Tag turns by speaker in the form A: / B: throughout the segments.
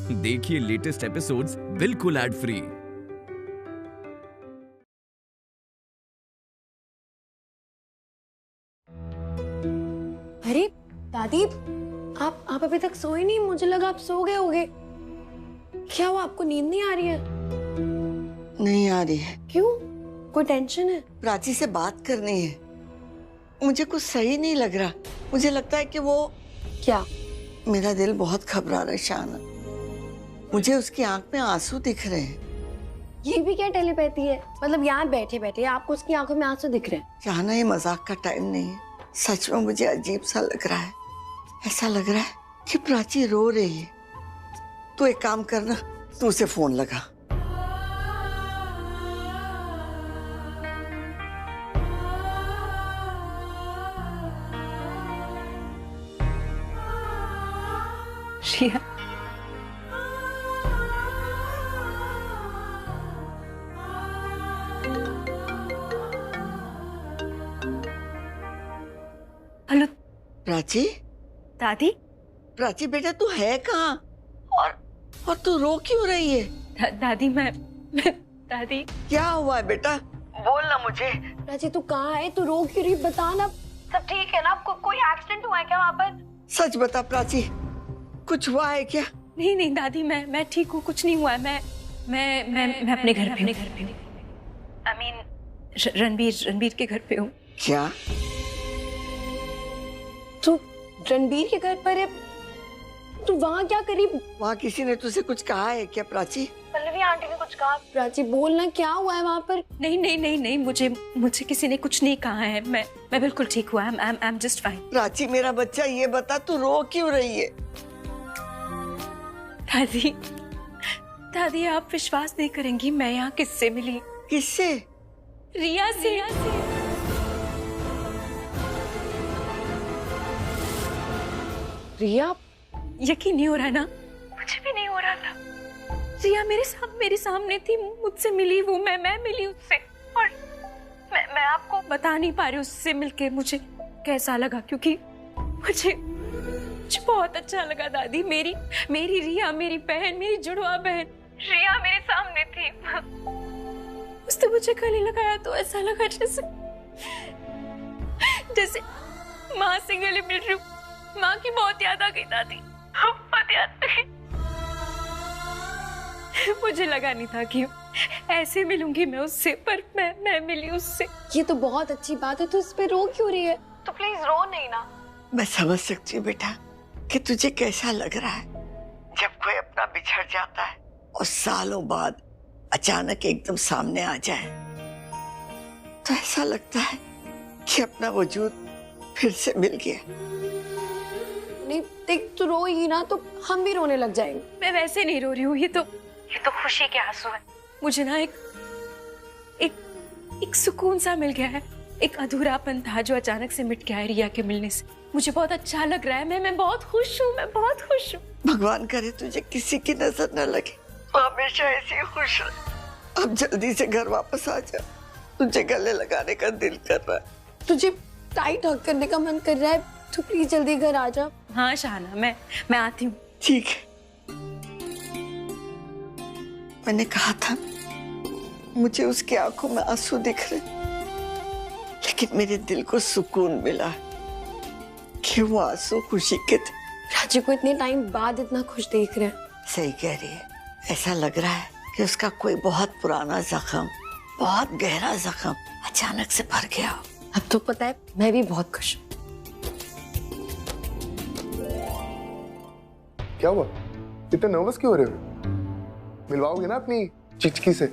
A: देखिए latest episodes बिल्कुल ad free.
B: अरे दादी, आप अभी तक सोए नहीं? मुझे लगा आप सो गए होगे। क्या हुआ, आपको नींद नहीं आ रही है?
C: नहीं आ रही है।
B: क्यों, कोई टेंशन है?
C: प्राची से बात करनी है। मुझे कुछ सही नहीं लग रहा। मुझे लगता है कि वो
B: क्या?
C: मेरा दिल बहुत घबरा रहा है शाना। मुझे उसकी आंख में आंसू दिख रहे हैं।
B: ये भी क्या टेलीपैथी है? मतलब यहाँ बैठे बैठे आपको उसकी आंखों में आंसू दिख रहे हैं?
C: शाना, ये मजाक का टाइम नहीं है। सच में मुझे अजीब सा लग रहा है। ऐसा लग रहा है कि प्राची रो रही है। तू एक काम करना, तू उसे फोन लगा।
D: श्रिया, हेलो
C: प्राची,
D: दादी।
C: प्राची बेटा, तू है कहाँ? और तू रो क्यों रही है?
D: दादी मैं दादी।
C: क्या हुआ है बेटा? बोल ना मुझे।
B: प्राची तू कहाँ है? तू रो क्यों रही? बता ना। सब ठीक है ना? आपको कोई एक्सीडेंट हुआ है क्या वहाँ पर?
C: सच बता प्राची, कुछ हुआ है क्या?
D: नहीं नहीं दादी, मैं ठीक हूँ, कुछ नहीं हुआ है। मैं अपने घर पे हूँ। आई मीन रणबीर के घर पे हूँ।
C: क्या?
B: तू रणबीर के घर पर है? तू वहाँ क्या करी?
C: वहाँ किसी ने तुझसे कुछ कहा है क्या प्राची?
B: पल्लवी आंटी ने कुछ कहा? प्राची बोलना, क्या हुआ है वहाँ पर?
D: नहीं, मुझे किसी ने कुछ नहीं कहा है। मैं बिल्कुल ठीक हुआ। I am just fine.
C: Prachi मेरा बच्चा, ये बता तू रो क्यों रही है?
D: दादी आप विश्वास नहीं करेंगी, मैं यहाँ किससे मिली?
C: किससे?
D: रिया से।
B: रिया?
D: यकीन नहीं हो रहा ना? मुझे भी नहीं हो रहा था। रिया मेरे सामने थी, मुझसे मिली वो। मैं मिली उससे, और मैं आपको बता नहीं पा रही उससे मिलके मुझे कैसा लगा, क्योंकि मुझे बहुत अच्छा लगा दादी। मेरी रिया, मेरी बहन, मेरी जुड़वा बहन रिया मेरे सामने थी। उसने मुझे गले लगाया तो ऐसा लगा जैसे माँ से गले मिल रही हूँ। माँ की बहुत याद आ गई दादी, बहुत याद आ गई। मुझे लगा नहीं था कि ऐसे मिलूंगी मैं उससे, पर मैं मिली उससे।
B: ये तो बहुत अच्छी बात है। तू इस पे रो क्यों रही है? तो प्लीज रो नहीं ना।
C: मैं समझ सकती हूँ बेटा कि तुझे कैसा लग रहा है जब कोई अपना बिछड़ जाता है और सालों बाद अचानक एकदम सामने आ जाए। तो ऐसा लगता है कि अपना वजूद फिर से मिल गया।
B: नहीं देख, तू रोएगी ना तो हम भी रोने लग जाएंगे।
D: मैं वैसे नहीं रो रही हूँ, ये तो खुशी के आंसू है। मुझे ना एक सुकून सा मिल गया है। एक अधूरापन था जो अचानक से मिट गया है रिया के मिलने से। मुझे बहुत अच्छा लग रहा है। मैं बहुत खुश हूँ, मैं बहुत खुश हूँ।
C: भगवान करे तुझे किसी की नजर न लगे, हमेशा ऐसी खुश रह। अब जल्दी से घर वापस आ जा, तुझे गले लगाने का दिल कर रहा है।
B: तुझे टाइट हग करने का मन कर रहा है, तो प्लीज जल्दी घर आ जा।
D: हाँ शाना, मैं आती हूँ।
C: ठीक है, मैंने कहा था मुझे उसकी आंखों में आंसू दिख रहे, लेकिन मेरे दिल को सुकून मिला कि वो आंसू खुशी के थे।
B: राजू को इतने टाइम बाद इतना खुश देख रहे हैं।
C: सही कह रही है। ऐसा लग रहा है कि उसका कोई बहुत पुराना जख्म, बहुत गहरा जख्म अचानक से भर गया हो।
B: अब तो पता है, मैं भी बहुत खुश हूँ।
E: क्या हुआ? इतने नर्वस क्यों हो रहे हो? मिलवाओगे ना अपनी चिचकी से?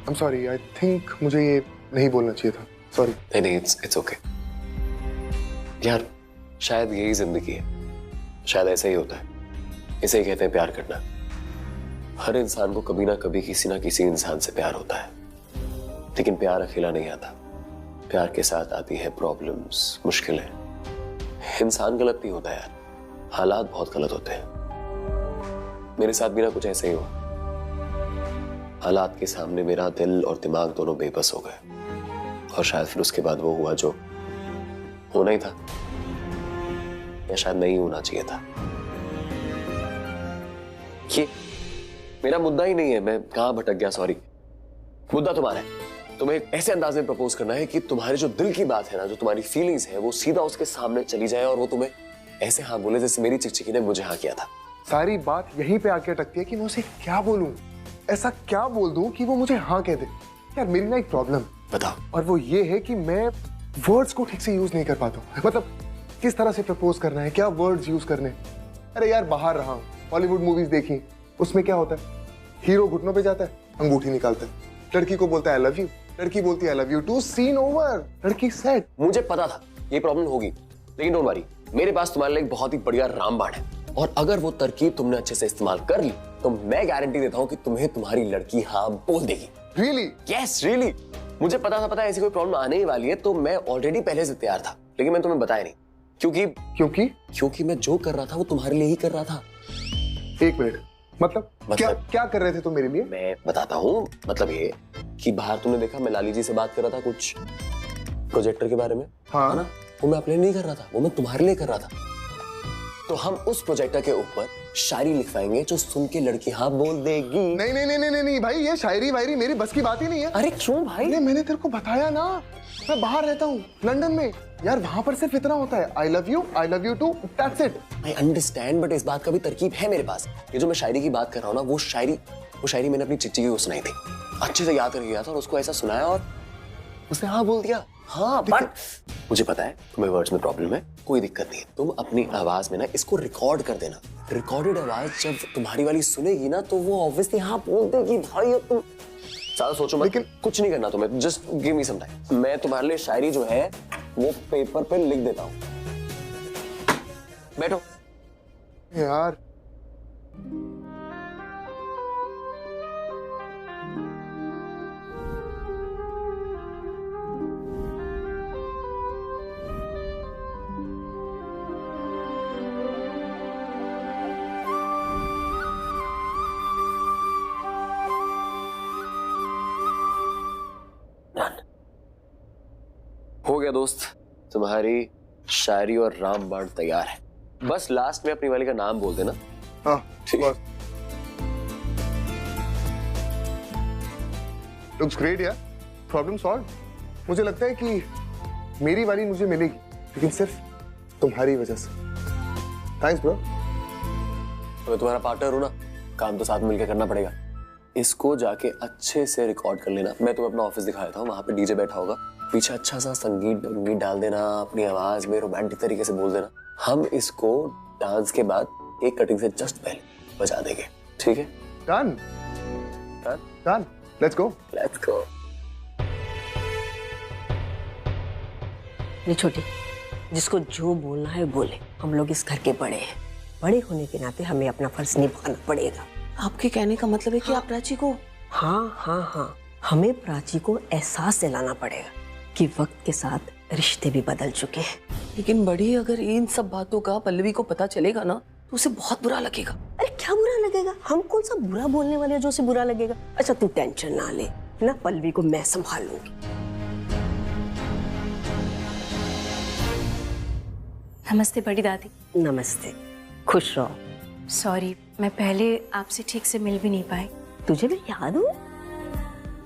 E: I'm sorry, I think मुझे ये नहीं बोलना चाहिए था। Sorry।
F: नहीं, it's okay। यार, शायद यही जिंदगी है, शायद ऐसा ही होता है। इसे ही कहते हैं प्यार करना। हर इंसान को कभी ना कभी किसी ना किसी इंसान से प्यार होता है, लेकिन प्यार अकेला नहीं आता। प्यार के साथ आती है प्रॉब्लम्स, मुश्किलें। इंसान गलत नहीं होता यार, हालात बहुत गलत होते हैं। मेरे साथ भी ना कुछ ऐसा ही हुआ। हालात के सामने मेरा दिल और दिमाग दोनों बेबस हो गए, और शायद फिर उसके बाद वो हुआ जो होना ही था, या शायद नहीं होना चाहिए था। ये मेरा मुद्दा ही नहीं है, मैं कहाँ भटक गया, सॉरी। मुद्दा तुम्हारा है। तुम्हें एक ऐसे अंदाज में प्रपोज करना है कि तुम्हारी जो दिल की बात है ना, जो तुम्हारी फीलिंग्स है, वो सीधा उसके सामने चली जाए और वो तुम्हें ऐसे हाँ बोले जैसे मेरी चिकचिकी ने मुझे हाँ किया था।
E: सारी बात यहीं पे आके अटकती है कि मैं उसे क्या बोलूं, ऐसा क्या बोल दूं कि वो मुझे हाँ कह दे। यार मेरी ना एक प्रॉब्लम,
F: बताओ।
E: और वो ये है कि मैं वर्ड्स को ठीक से यूज नहीं कर पाता हूं। मतलब किस तरह से प्रपोज करना है, क्या वर्ड्स यूज करने। अरे यार बाहर रहा हूं, हॉलीवुड मूवीज देखी, उसमें क्या होता है, हीरो घुटनों पे जाता है, अंगूठी निकालता है, लड़की को बोलता है आई लव यू, लड़की बोलती है I love you too, scene over, लड़की सेट।
F: मुझे पता था ये प्रॉब्लम होगी, लेकिन डोंट वरी, मेरे पास तुम्हारे लिए एक बहुत ही बढ़िया रामबाण है, और अगर वो तरकीब तुमने अच्छे से इस्तेमाल कर ली तो मैं गारंटी देता हूँ कि तुम्हें तुम्हारी लड़की हाँ बोल देगी।
E: रियली?
F: Yes really. मुझे पता है ऐसी कोई प्रॉब्लम आने ही वाली है, तो मैं ऑलरेडी पहले से तैयार था, लेकिन मैं तुम्हें बताया नहीं। क्योंकि मैं जो कर रहा था वो तुम्हारे लिए ही कर रहा था।
E: एक मिनट, मतलब क्या कर रहे थे तुम मेरे लिए?
F: मैं बताता हूँ। मतलब ये कि बाहर तुमने देखा मैं लाली जी से बात कर रहा था कुछ प्रोजेक्टर के बारे में।
E: हाँ
F: है ना? वो मैं अपने लिए नहीं कर रहा था, वो मैं तुम्हारे लिए कर रहा था। तो हम उस प्रोजेक्टर के ऊपर शायरी लिखवाएंगे जो सुन के लड़की हाँ बोल देगी।
E: नहीं भाई, ये शायरी वायरी मेरी बस की बात ही नहीं है।
F: अरे क्यों भाई?
E: मैंने तेरे को बताया ना, मैं बाहर रहता हूँ लंदन में। यार वहां पर सिर्फ इतना होता है, I love you too, that's it.
F: I understand, but इस बात का भी तरकीब है मेरे पास। ये जो मैं शायरी की बात कर रहा हूँ ना, वो शायरी मैंने अपनी चिच्ची को सुनाई थी, अच्छे से याद कर गया था और उसको ऐसा सुनाया और उसने हाँ बोल दिया। हाँ, बट मुझे पता है तुम्हें वर्ड्स में प्रॉब्लम है, कोई दिक्कत नहीं है। तुम अपनी आवाज में ना इसको रिकॉर्ड कर देना। रिकॉर्डेड आवाज जब तुम्हारी वाली सुनेगी ना, तो वो ऑब्वियसली हाँ बोल देगी भाई। अब तुम ज्यादा सोचो मत, लेकिन कुछ नहीं करना तुम्हें, just give me some time. मैं तुम्हारे लिए शायरी जो है वो पेपर पे लिख देता हूँ। बैठो
E: यार।
F: हो गया दोस्त, तुम्हारी शायरी और रामबाण तैयार है। बस लास्ट में अपनी वाली का नाम बोल देना।
E: हाँ
F: ठीक है।
E: लुक्स ग्रेट यार, प्रॉब्लम सॉल्व। मुझे लगता है कि मेरी वाली मुझे मिलेगी, लेकिन सिर्फ तुम्हारी वजह से। Thanks bro.
F: मैं तुम्हारा पार्टनर हूं ना, काम तो साथ मिलकर करना पड़ेगा। इसको जाके अच्छे से रिकॉर्ड कर लेना। मैं तुम्हें अपना ऑफिस दिखाया था, वहां पे डीजे बैठा होगा, पीछे अच्छा सा संगीत डाल देना, अपनी आवाज में रोमांटिक तरीके से बोल देना। हम इसको डांस के बाद केक कटिंग से जस्ट पहले बजा देंगे, ठीक है?
E: Done done, let's go.
G: नहीं छोटी, जिसको जो बोलना है बोले। हम लोग इस घर के बड़े हैं, बड़े होने के नाते हमें अपना फर्ज निभाना पड़ेगा।
H: आपके कहने का मतलब है कि आप प्राची को?
G: हाँ, हमें प्राची को एहसास दिलाना पड़ेगा कि वक्त के साथ रिश्ते भी बदल चुके हैं।
H: लेकिन बड़ी, अगर इन सब बातों का पल्लवी को पता चलेगा ना, तो उसे बहुत बुरा लगेगा।
G: अरे क्या बुरा लगेगा? हम कौन सा बुरा बोलने वाले हैं जो उसे बुरा लगेगा? अच्छा तू टेंशन ना ले ना, पल्लवी को मैं संभाल लूंगी।
D: नमस्ते बड़ी दादी।
G: नमस्ते, खुश रहो।
D: सॉरी, मैं पहले आपसे ठीक से मिल भी नहीं पाई।
G: तुझे भी याद हो?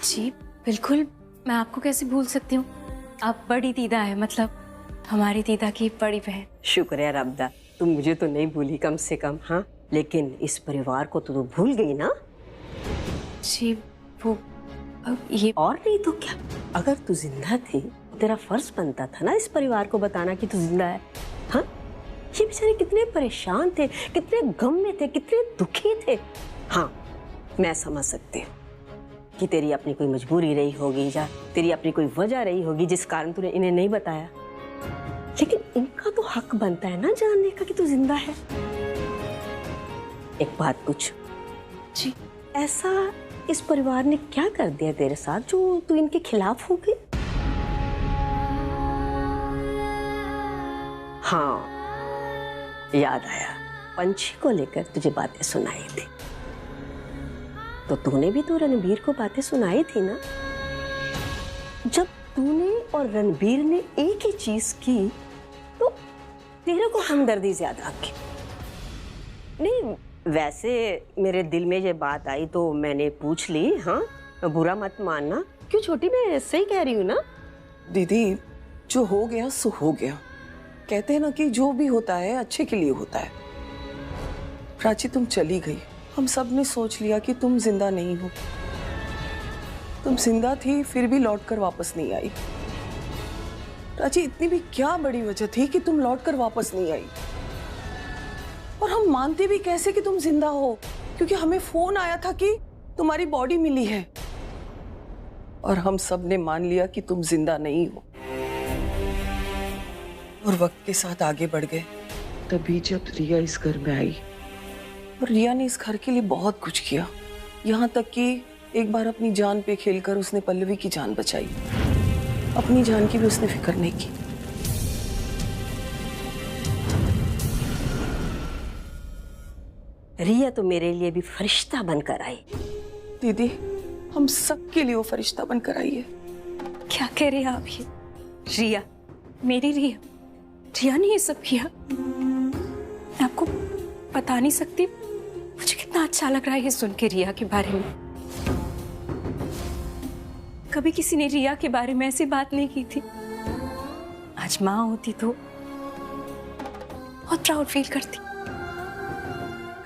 D: जी बिल्कुल, मैं आपको कैसे भूल सकती हूँ। आप बड़ी दीदा है, मतलब हमारी दीदा की बड़ी बहन।
G: शुक्र है रब्दा, तुम मुझे तो नहीं भूली कम से कम। हाँ, लेकिन इस परिवार को तो तू भूल गई ना?
D: जी वो ये
G: और नहीं तो क्या, अगर तू जिंदा थी तो तेरा फर्ज बनता था ना इस परिवार को बताना कि तू जिंदा है। हाँ, ये बेचारे कितने परेशान थे, कितने गम में थे, कितने दुखी थे। हाँ, मैं समझ सकती हूँ कि तेरी अपनी कोई मजबूरी रही होगी या तेरी अपनी कोई वजह रही होगी जिस कारण तूने इन्हें नहीं बताया, लेकिन इनका तो हक बनता है ना जानने का कि तू जिंदा है। एक बात पूछ
D: जी,
G: ऐसा इस परिवार ने क्या कर दिया तेरे साथ जो तू इनके खिलाफ हो गई? हाँ, याद आया, पंछी को लेकर तुझे बातें सुनाई थी, तो तूने भी तो रणबीर को बातें सुनाई थी ना? जब तूने और रणबीर ने एक ही चीज की तो तेरे को हमदर्दी ज्यादा की। नहीं, वैसे मेरे दिल में ये बात आई तो मैंने पूछ ली। हाँ, बुरा मत मानना। क्यों छोटी, मैं सही कह रही हूँ ना?
H: दीदी, जो हो गया सो हो गया। कहते हैं ना कि जो भी होता है अच्छे के लिए होता है। प्राची तुम चली गई, हम सब ने सोच लिया कि तुम जिंदा नहीं हो। तुम जिंदा थी फिर भी लौटकर वापस नहीं आई। प्राची, इतनी भी क्या बड़ी वजह थी कि तुम लौटकर वापस नहीं आई? और हम मानते भी कैसे कि तुम जिंदा हो? क्योंकि हमें फोन आया था कि तुम्हारी बॉडी मिली है, और हम सब ने मान लिया कि तुम जिंदा नहीं हो। और वक्त के साथ आगे बढ़ गए। तभी जब रिया इस घर में आई, और रिया ने इस घर के लिए बहुत कुछ किया, यहाँ तक कि एक बार अपनी जान पे खेलकर उसने पल्लवी की जान बचाई। अपनी जान की भी उसने फिक्र नहीं की।
G: रिया तो मेरे लिए भी फरिश्ता बनकर आई।
H: दीदी, हम सबके लिए वो फरिश्ता बनकर आई है।
D: क्या कह रहे हैं आप ये? रिया, मेरी रिया ने ये सब किया? मैं आपको बता नहीं सकती मुझे कितना अच्छा लग रहा है ये सुन के रिया के बारे में। कभी किसी ने रिया के बारे में ऐसी बात नहीं की थी। आज माँ होती तो बहुत प्राउड फील करती।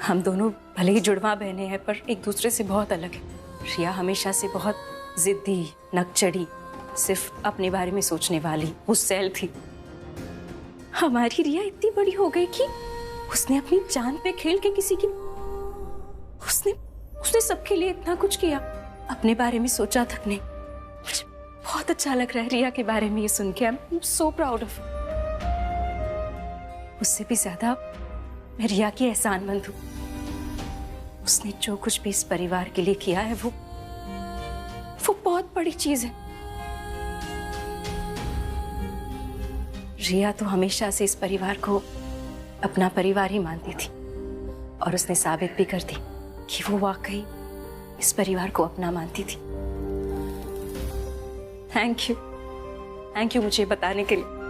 D: हम दोनों भले ही जुड़वा बहनें हैं पर एक दूसरे से बहुत अलग है। रिया हमेशा से बहुत जिद्दी, नकचड़ी, सिर्फ अपने बारे में सोचने वाली गुस्सैल थी। हमारी रिया इतनी बड़ी हो गई कि उसने अपनी जान पे खेल के किसी की उसने सबके लिए इतना कुछ किया, अपने बारे में सोचा तक नहीं। मुझे बहुत अच्छा लग रहा है रिया के बारे में ये सुन के। I am so proud of. उससे भी ज्यादा मैं रिया की एहसानमंद हूँ। उसने जो कुछ भी इस परिवार के लिए किया है वो बहुत बड़ी चीज है। रिया तो हमेशा से इस परिवार को अपना परिवार ही मानती थी, और उसने साबित भी कर दी कि वो वाकई इस परिवार को अपना मानती थी। थैंक यू मुझे बताने के लिए।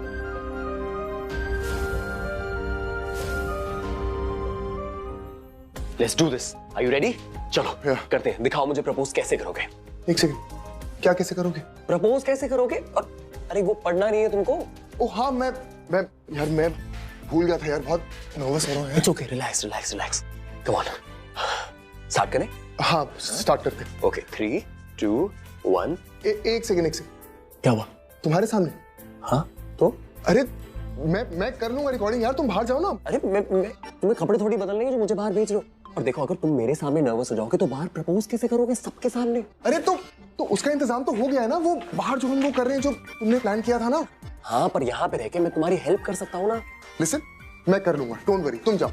F: Let's do this. Are you ready? चलो करते हैं। दिखाओ मुझे प्रपोज कैसे करोगे।
E: एक सेकंड, क्या कैसे करोगे?
F: प्रपोज कैसे करोगे? और अरे वो पढ़ना नहीं है तुमको?
E: ओ हाँ, मैं यार मैं भूल गया था यार, बहुत नर्वस हो रहा हूँ यार।
F: It's okay, relax. Come on. Start करें?
E: हाँ, स्टार्ट करते हैं।
F: Okay, 3, 2, 1.
E: एक सेकंड।
F: क्या हुआ?
E: तुम्हारे सामने?
F: हाँ तो?
E: अरे मैं कर लूंगा रिकॉर्डिंग यार, तुम बाहर जाओ ना।
F: अरे मैं तुम्हें कपड़े थोड़ी बदलने हैं जो मुझे बाहर भेज रहे हो। और देखो, अगर तुम मेरे सामने नर्वस हो जाओगे तो बाहर प्रपोज कैसे करोगे सबके सामने?
E: अरे तो उसका इंतजाम तो हो गया है ना। वो बाहर जो हम लोग कर रहे हैं, जो तुमने प्लान किया था ना।
F: हाँ, पर यहाँ पे रह के मैं तुम्हारी हेल्प कर सकता हूँ ना।
E: लिसन, मैं कर लूंगा, डोंट वरी, तुम जाओ।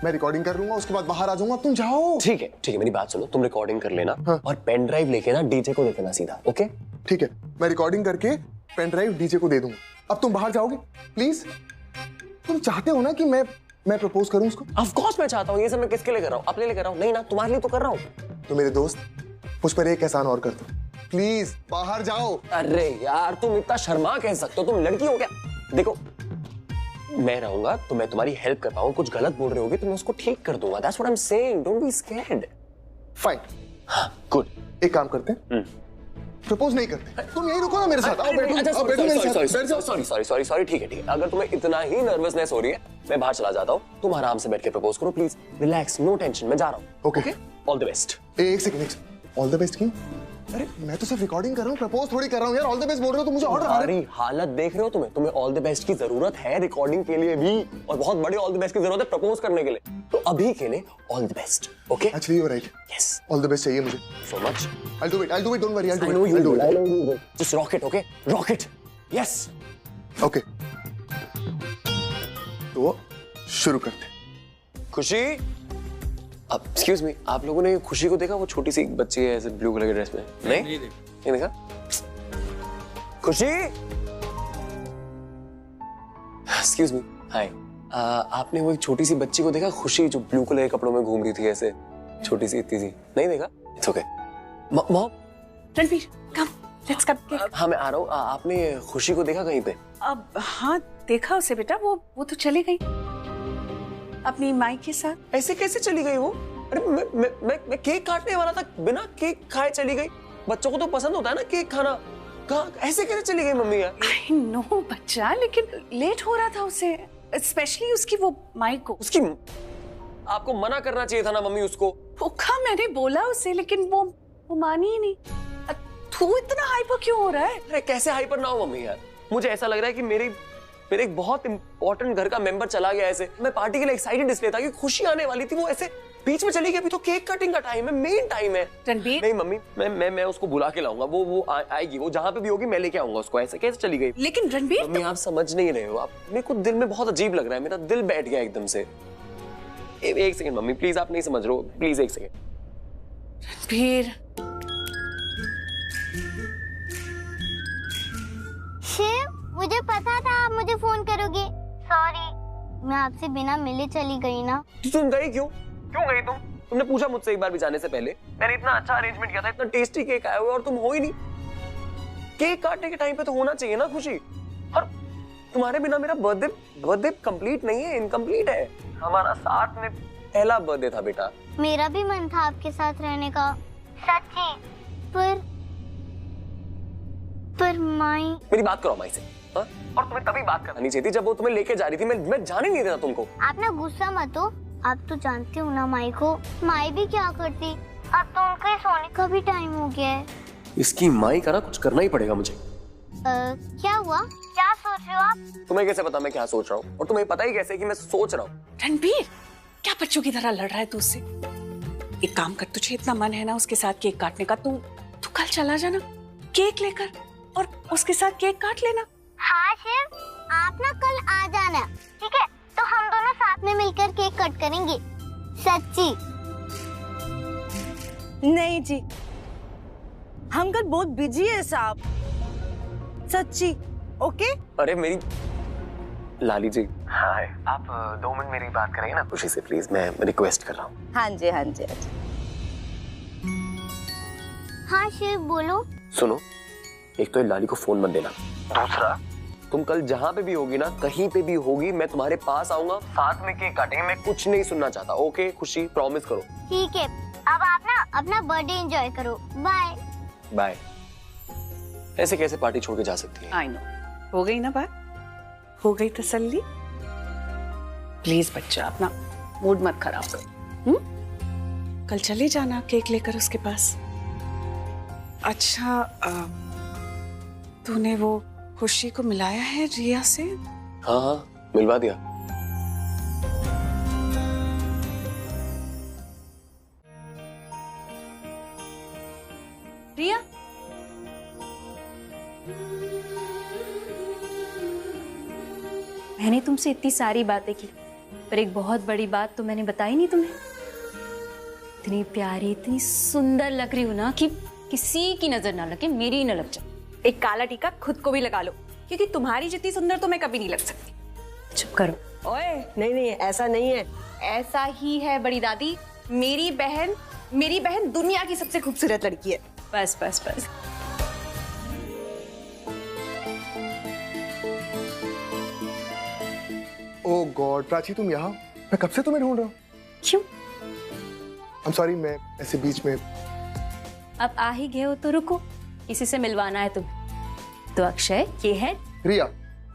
E: मैं रिकॉर्डिंग कर लूंगा, उसके बाद बाहर आ जाऊंगा, तुम जाओ।
F: ठीक है, मेरी बात सुनो। तुम रिकॉर्डिंग कर लेना।
E: हाँ।
F: और पेन ड्राइव लेके ना डीजे को दे देना सीधा। ओके?
E: ठीक है, मैं रिकॉर्डिंग करके पेन ड्राइव डीजे को दे दूंगा। अब तुम बाहर जाओगे प्लीज? तुम चाहते हो ना कि मैं प्रपोज करूं उसको?
F: ऑफ कोर्स मैं चाहता हूँ। ये सब मैं किसके लिए कर रहा हूँ? अपने लिए कर रहा हूँ? नहीं ना, तुम्हारे लिए तो कर रहा हूँ।
E: तो मेरे दोस्त, मुझ पर एक एहसान और कर दो प्लीज, बाहर जाओ।
F: अरे यार, तुम इतना शर्मा कह सकते हो? तुम लड़की हो क्या? देखो, मैं रहूंगा तो मैं तुम्हारी हेल्प कर पाऊँ। कुछ गलत बोल रहे होगे तो मैं उसको ठीक कर दूंगा। That's what I'm saying. Don't be scared.
E: Fine.
F: हाँ, गुड।
E: एक काम करते हैं, प्रपोज नहीं करते, तुम यहीं रुको ना मेरे साथ। आओ बैठो।
F: सॉरी, ठीक है। अगर तुम्हें इतना ही नर्वसनेस हो रही है, मैं बाहर चला जाता हूँ। तुम आराम से बैठ के प्रपोज करो प्लीज। रिलैक्स, नो टेंशन, मैं जा रहा हूँ।
E: Okay,
F: all the best.
E: एक सेकंड, ऑल द बेस्ट क्यों? अरे मैं तो सिर्फ रिकॉर्डिंग कर रहा हूँ, प्रपोज थोड़ी कर रहा हूँ यार। ऑल द बेस्ट बोल रहे हो तो मुझे ऑर्डर आ रहा है।
F: हालत देख रहे हो? तुम्हें ऑल द बेस्ट की जरूरत है रिकॉर्डिंग के लिए भी, और बहुत बड़े ऑल द बेस्ट की जरूरत है प्रपोज करने के लिए। तो अभी के लिए all the best. Okay?
E: Actually you are right.
F: Yes,
E: all the best चाहिए मुझे
F: so much.
E: I'll do it, don't worry, I'll do
F: I know you
E: it.
F: will. Just rock it, okay? Rock it. Yes.
E: Okay. तो शुरू करते हैं।
F: खुशी, अब excuse me, आप लोगों ने खुशी को देखा? वो छोटी सी बच्ची है ऐसे ब्लू कलर के ड्रेस में। नहीं देखा? खुशी, एक्सक्यूज मी, हाय। आपने वो एक छोटी सी बच्ची को देखा? खुशी, जो ब्लू कलर के कपड़ों में घूम रही थी ऐसे, छोटी सी, इतनी सी। नहीं देखा? It's okay. Mom,
D: Ranveer, come, let's come.
F: हाँ मैं आ रहा हूँ। आपने खुशी को देखा कहीं पे?
I: अब हाँ, देखा उसे बेटा। वो तो चली गई।
H: अपनी माई के साथ।
F: ऐसे कैसे चली गई वो? अरे मैं केक काटने वाला था, बिना केक खाए चली गई। बच्चों को तो पसंद होता है ना केक खाना। कहाँ ऐसे कैसे चली गई मम्मी यार?
H: आई नो बच्चा, लेकिन लेट हो रहा था उसे, स्पेशली उसकी वो माई को।
F: उसकी आपको मना करना चाहिए था ना मम्मी उसको।
H: भूखा मैंने बोला उसे, लेकिन वो मानी ही नहीं। तू इतना हाइपर क्यों हो रहा है?
F: अरे कैसे हाइपर ना हो मम्मी यार? मुझे ऐसा लग रहा है कि मेरे एक बहुत इंपॉर्टेंट घर का मेंबर चला गया। ऐसे मैं पार्टी के लिए एक्साइटेड इसलिए था कि खुशी आने वाली थी, वो ऐसे बीच में चली गई। अभी तो केक कटिंग का टाइम है, मेन टाइम है।
H: रणबीर,
F: नहीं मम्मी, मैं उसको बुला के लाऊंगा। वो आएगी, वो जहां पे भी होगी मैं लेके आऊंगा उसको। ऐसे कैसे चली गई?
H: लेकिन रणबीर
F: मम्मी आप समझ नहीं रहे हो। आप मेरे को दिल में बहुत अजीब लग रहा है, मेरा दिल बैठ गया एकदम से। एक सेकंड मम्मी प्लीज, आप नहीं समझ रहे हो, प्लीज एक सेकंड।
H: रणबीर,
I: शिव, मुझे पता था आप मुझे फोन करोगे। सॉरी, मैं आपसे बिना मिले चली गई ना।
F: तुम गई क्यों गई तुमने पूछा मुझसे एक बार भी जाने से पहले? मैंने इतना अच्छा अरेंजमेंट किया था, इतना टेस्टी केक आया हुआ और तुम हो ही नहीं। केक काटने के टाइम पे तो होना चाहिए ना खुशी। और तुम्हारे बिना मेरा बर्थडे कंप्लीट नहीं है, इनकम्प्लीट है। हमारा साथ में पहला बर्थडे था बेटा।
I: मेरा भी मन था आपके साथ रहने का, सच्ची। पर माई।
F: मेरी बात करो माई से। हाँ? और तुम्हें तभी बात करनी चाहिए थी जब वो तुम्हें लेके जा रही थी। मैं जाने नहीं देता तुमको।
I: आप ना गुस्सा मत हो, आप तो जानते हो ना माई को। माई भी क्या करती, अब तो उनके सोने का भी टाइम हो गया है।
F: इसकी माई का ना कुछ करना ही पड़ेगा मुझे।
I: क्या हुआ? क्या सोच रहे हो आप?
F: तुम्हें कैसे पता मैं क्या सोच रहा हूँ? और तुम्हें पता ही कैसे कि मैं सोच रहा हूँ?
H: रणबीर, क्या बच्चों की तरह लड़ रहा है तू उससे? एक काम कर, तुझे इतना मन है ना उसके साथ केक काटने का, तू कल चला जाना केक लेकर और उसके साथ केक काट लेना।
I: हाँ शिव, आप ना कल आ जाना, ठीक है? तो हम दोनों साथ में मिलकर केक कट करेंगे, सच्ची।
J: नहीं जी, हम कल बहुत बिजी है साहब, सच्ची। ओके?
F: अरे मेरी लाली जी, हाय, आप 2 मिनट मेरी बात करेंगे ना खुशी से प्लीज? मैं रिक्वेस्ट कर रहा हूँ।
J: हाँ जी, हाँ जी, हाँ जी।
I: हाँ शिव बोलो।
F: सुनो, एक तो लाली को फोन मत देना। दूसरा, तुम कल जहाँ पे भी होगी ना, कहीं पे भी होगी, मैं तुम्हारे पास आऊंगा, साथ में केक काटेंगे। मैं कुछ नहीं सुनना चाहता। ओके खुशी, प्रॉमिस करो।
I: ठीक है, अब आप ना अपना बर्थडे एंजॉय करो। Bye
F: bye. ऐसे कैसे पार्टी छोड़ के जा सकती है?
H: आई नो, हो गई ना बात, हो गई तसल्ली। प्लीज बच्चा, अपना मूड मत खराब करो। कल चले जाना केक लेकर उसके पास। अच्छा, तूने वो खुशी को मिलाया है रिया से?
F: हाँ, मिलवा दिया।
D: रिया, मैंने तुमसे इतनी सारी बातें की, पर एक बहुत बड़ी बात तो मैंने बताई नहीं तुम्हें। इतनी प्यारी, इतनी सुंदर लग रही हो ना कि किसी की नजर ना लगे, मेरी न लग जाए। एक काला टीका खुद को भी लगा लो, क्योंकि तुम्हारी जितनी सुंदर तो मैं कभी नहीं लग सकती। चुप करो।
G: ओए, नहीं, ऐसा नहीं है।
D: ऐसा ही है बड़ी दादी। मेरी बहन दुनिया की सबसे खूबसूरत लड़की है। बस बस बस।
E: ओह गॉड, प्राची तुम यहाँ? मैं कब से तुम्हें ढूंढ रहा हूँ।
D: क्यों?
E: I'm sorry, मैं ऐसे बीच में।
D: अब आ ही गए हो तो रुको, इसी से मिलवाना है तुम्हें। तो अक्षय, ये है
E: रिया,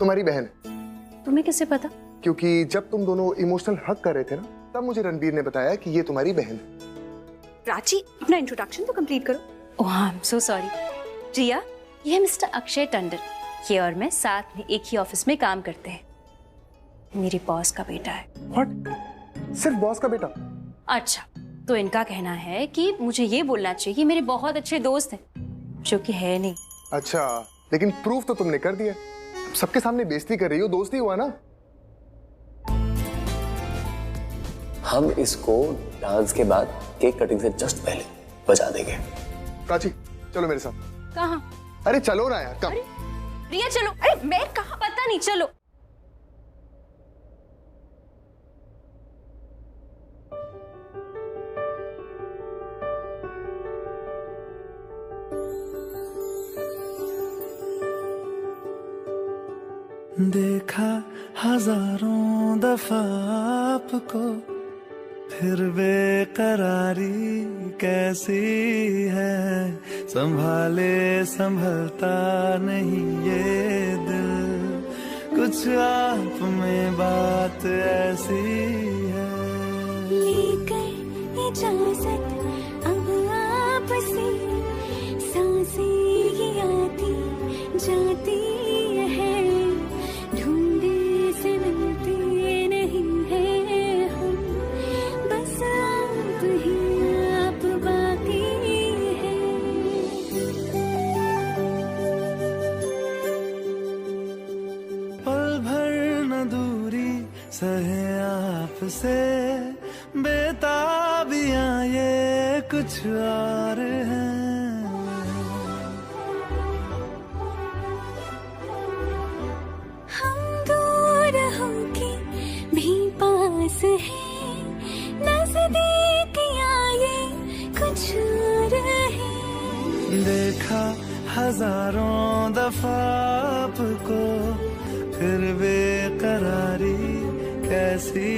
E: तुम्हारी बहन है।
D: तुम्हें कैसे पता?
E: क्योंकि जब तुम दोनों इमोशनल हग कर रहे थे ना, तब मुझे रणबीर ने बताया कि ये तुम्हारी बहन है।
D: प्राची, अपना इंट्रोडक्शन तो कंप्लीट करो। ओह, आई एम सो सॉरी। रिया, ये है मिस्टर अक्षय टंडन। ये और मैं साथ में एक ही ऑफिस में काम करते हैं। मेरी बॉस का बेटा है।
E: व्हाट? सिर्फ बॉस का बेटा?
D: अच्छा, तो इनका कहना है कि मुझे ये बोलना चाहिए कि मेरे बहुत अच्छे दोस्त हैं, जो कि है नहीं।
E: अच्छा, लेकिन प्रूफ तो तुमने कर दिया। सबके सामने बेइज्जती कर रही हो, दोस्ती हुआ ना।
F: हम इसको डांस के बाद केक कटिंग से जस्ट पहले बजा देंगे।
E: प्राची, चलो मेरे साथ।
D: कहाँ?
E: अरे चलो ना यार, कम।
D: रिया चलो। अरे मैं कहाँ, पता नहीं, चलो।
K: देखा हजारों दफा आपको, फिर बेकरारी कैसी है, संभाले संभलता नहीं ये दिल, कुछ आप में बात ऐसी है।
L: लेकर इजाजत अब आपसे, सांसें ये आती जाती है, ढूंढे से मिलते नहीं है हम, बस आप ही आप बाकी है।
K: पल भर न दूरी सहे आपसे, बेताबियां ये कुछ और हैं।
L: हम दूर होके भी पास हैं, नजदीकियां ये कुछ और है।
K: देखा हजारों दफा आपको, फिर बेकरारी कैसी